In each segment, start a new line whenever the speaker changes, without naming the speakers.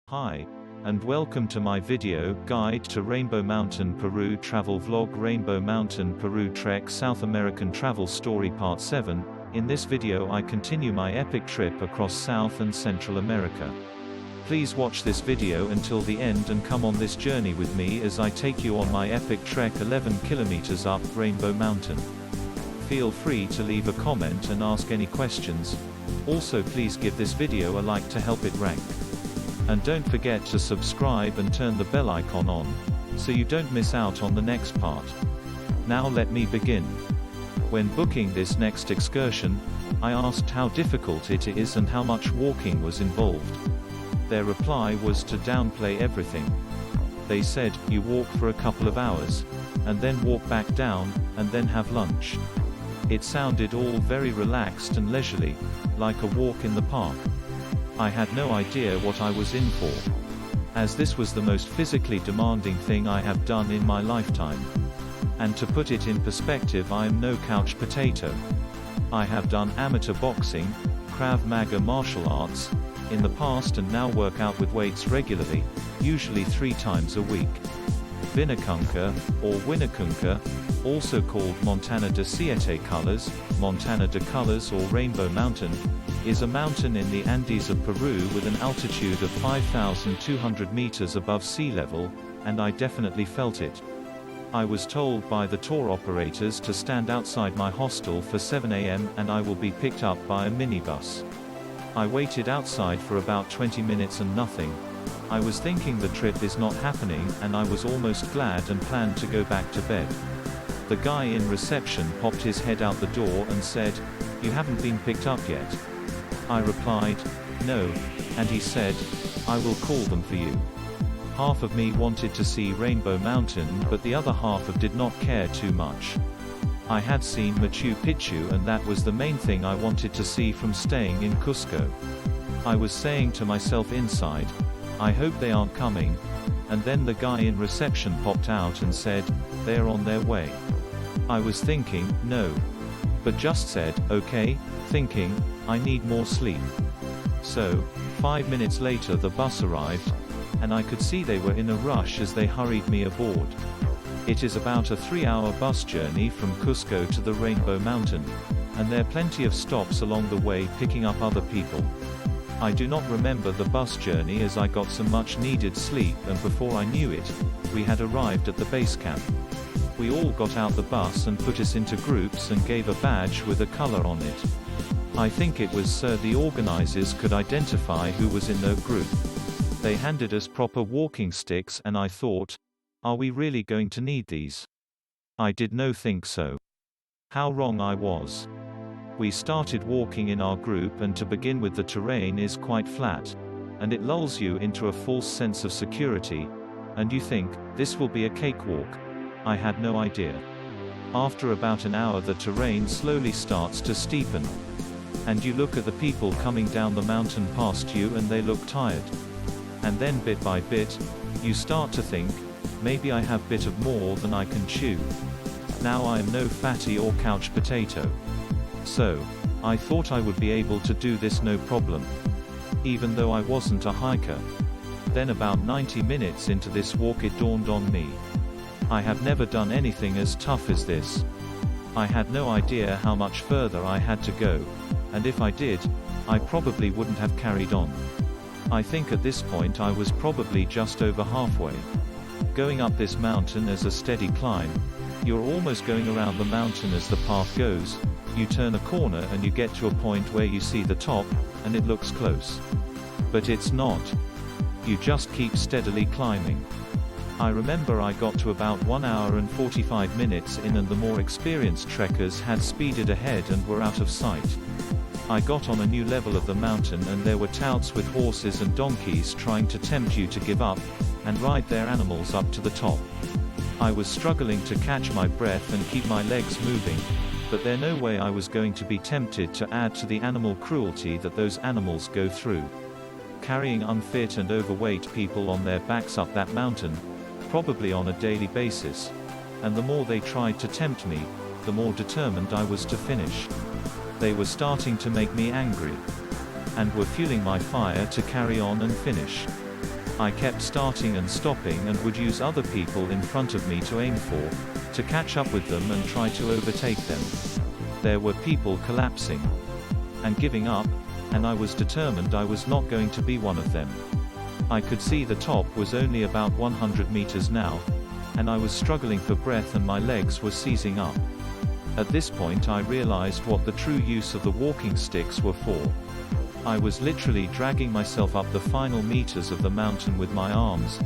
Hi, and welcome to my video, Guide to Rainbow Mountain Peru Travel Vlog Rainbow Mountain Peru Trek South American Travel Story Part 7. In this video I continue my epic trip across South and Central America. Please watch this video until the end and come on this journey with me as I take you on my epic trek 11 kilometers up Rainbow Mountain. Feel free to leave a comment and ask any questions. Also please give this video a like to help it rank. And don't forget to subscribe and turn the bell icon on, so you don't miss out on the next part. Now let me begin. When booking this next excursion, I asked how difficult it is and how much walking was involved. Their reply was to downplay everything. They said, you walk for a couple of hours, and then walk back down, and then have lunch. It sounded all very relaxed and leisurely, like a walk in the park. I had no idea what I was in for, as this was the most physically demanding thing I have done in my lifetime. And to put it in perspective, I am no couch potato. I have done amateur boxing, Krav Maga martial arts, in the past and now work out with weights regularly, usually 3 times a week. Vinakunka, or Winakunka, also called Montana de Siete Colors, Montana de Colors or Rainbow Mountain, is a mountain in the Andes of Peru with an altitude of 5,200 meters above sea level, and I definitely felt it. I was told by the tour operators to stand outside my hostel for 7 a.m. and I will be picked up by a minibus. I waited outside for about 20 minutes and nothing. I was thinking the trip is not happening, and I was almost glad and planned to go back to bed. The guy in reception popped his head out the door and said, "You haven't been picked up yet?" I replied, "No," and he said, "I will call them for you." Half of me wanted to see Rainbow Mountain, but the other half did not care too much. I had seen Machu Picchu and that was the main thing I wanted to see from staying in Cusco. I was saying to myself inside, I hope they aren't coming, and then the guy in reception popped out and said, "They're on their way." I was thinking, no. But just said, okay, thinking, I need more sleep. So, 5 minutes later the bus arrived, and I could see they were in a rush as they hurried me aboard. It is about a 3-hour bus journey from Cusco to the Rainbow Mountain, and there are plenty of stops along the way picking up other people. I do not remember the bus journey as I got some much needed sleep, and before I knew it, we had arrived at the base camp. We all got out the bus and put us into groups and gave a badge with a color on it. I think it was so the organizers could identify who was in their group. They handed us proper walking sticks and I thought, are we really going to need these? I did not think so. How wrong I was. We started walking in our group, and to begin with the terrain is quite flat, and it lulls you into a false sense of security, and you think, this will be a cakewalk. I had no idea. After about an hour the terrain slowly starts to steepen. And you look at the people coming down the mountain past you and they look tired. And then bit by bit, you start to think, maybe I have bit of more than I can chew. Now I am no fatty or couch potato. So, I thought I would be able to do this no problem. Even though I wasn't a hiker. Then about 90 minutes into this walk it dawned on me. I have never done anything as tough as this. I had no idea how much further I had to go, and if I did, I probably wouldn't have carried on. I think at this point I was probably just over halfway. Going up this mountain is a steady climb. You're almost going around the mountain as the path goes. You turn a corner and you get to a point where you see the top, and it looks close. But it's not. You just keep steadily climbing. I remember I got to about 1 hour and 45 minutes in and the more experienced trekkers had speeded ahead and were out of sight. I got on a new level of the mountain and there were touts with horses and donkeys trying to tempt you to give up, and ride their animals up to the top. I was struggling to catch my breath and keep my legs moving, but there no way I was going to be tempted to add to the animal cruelty that those animals go through. Carrying unfit and overweight people on their backs up that mountain, probably on a daily basis. And the more they tried to tempt me, the more determined I was to finish. They were starting to make me angry, and were fueling my fire to carry on and finish. I kept starting and stopping and would use other people in front of me to aim for, to catch up with them and try to overtake them. There were people collapsing and giving up, and I was determined I was not going to be one of them. I could see the top was only about 100 meters now, and I was struggling for breath and my legs were seizing up. At this point I realized what the true use of the walking sticks were for. I was literally dragging myself up the final meters of the mountain with my arms,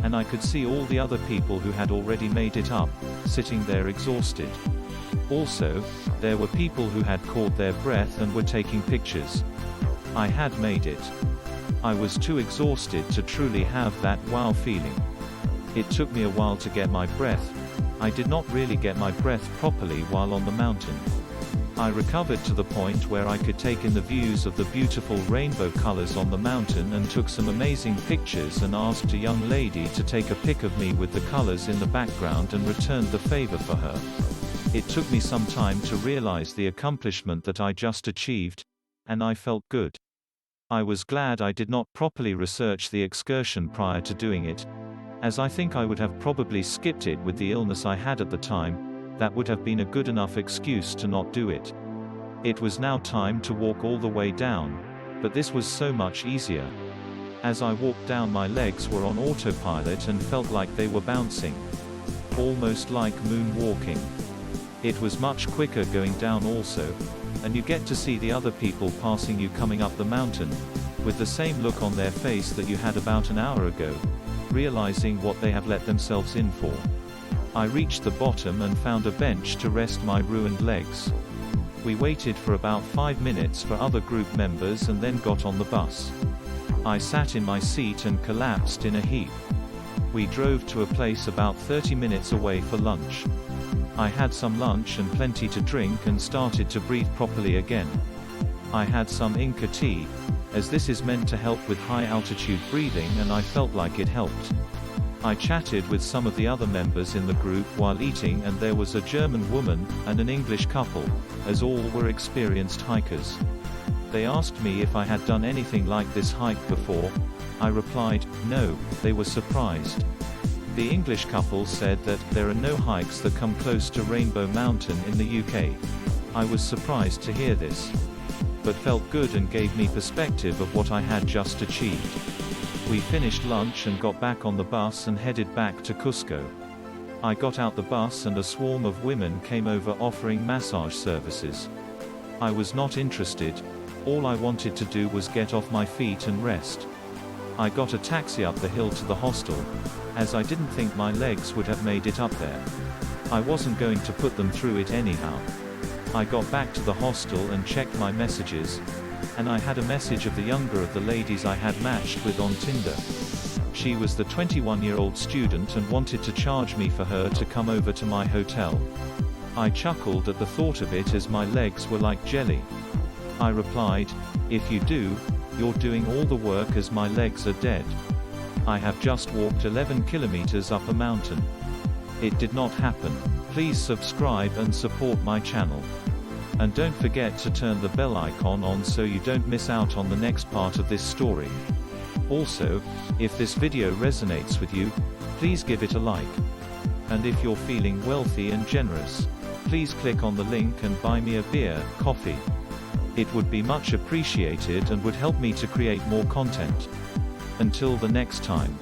and I could see all the other people who had already made it up, sitting there exhausted. Also, there were people who had caught their breath and were taking pictures. I had made it. I was too exhausted to truly have that wow feeling. It took me a while to get my breath. I did not really get my breath properly while on the mountain. I recovered to the point where I could take in the views of the beautiful rainbow colors on the mountain and took some amazing pictures and asked a young lady to take a pic of me with the colors in the background and returned the favor for her. It took me some time to realize the accomplishment that I just achieved, and I felt good. I was glad I did not properly research the excursion prior to doing it, as I think I would have probably skipped it with the illness I had at the time. That would have been a good enough excuse to not do it. It was now time to walk all the way down, but this was so much easier. As I walked down, my legs were on autopilot and felt like they were bouncing. Almost like moonwalking. It was much quicker going down also, and you get to see the other people passing you coming up the mountain, with the same look on their face that you had about an hour ago, realizing what they have let themselves in for. I reached the bottom and found a bench to rest my ruined legs. We waited for about 5 minutes for other group members and then got on the bus. I sat in my seat and collapsed in a heap. We drove to a place about 30 minutes away for lunch. I had some lunch and plenty to drink and started to breathe properly again. I had some Inca tea, as this is meant to help with high altitude breathing, and I felt like it helped. I chatted with some of the other members in the group while eating, and there was a German woman and an English couple, as all were experienced hikers. They asked me if I had done anything like this hike before. I replied, no. They were surprised. The English couple said that there are no hikes that come close to Rainbow Mountain in the UK. I was surprised to hear this, but felt good and gave me perspective of what I had just achieved. We finished lunch and got back on the bus and headed back to Cusco. I got out the bus and a swarm of women came over offering massage services. I was not interested. All I wanted to do was get off my feet and rest. I got a taxi up the hill to the hostel, as I didn't think my legs would have made it up there. I wasn't going to put them through it anyhow. I got back to the hostel and checked my messages, and I had a message of the younger of the ladies I had matched with on Tinder. She was the 21-year-old student and wanted to charge me for her to come over to my hotel. I chuckled at the thought of it, as my legs were like jelly. I replied, if you do, you're doing all the work, as my legs are dead. I have just walked 11 kilometers up a mountain. It did not happen. Please subscribe and support my channel. And don't forget to turn the bell icon on so you don't miss out on the next part of this story. Also, if this video resonates with you, please give it a like. And if you're feeling wealthy and generous, please click on the link and buy me a beer, coffee. It would be much appreciated and would help me to create more content. Until the next time.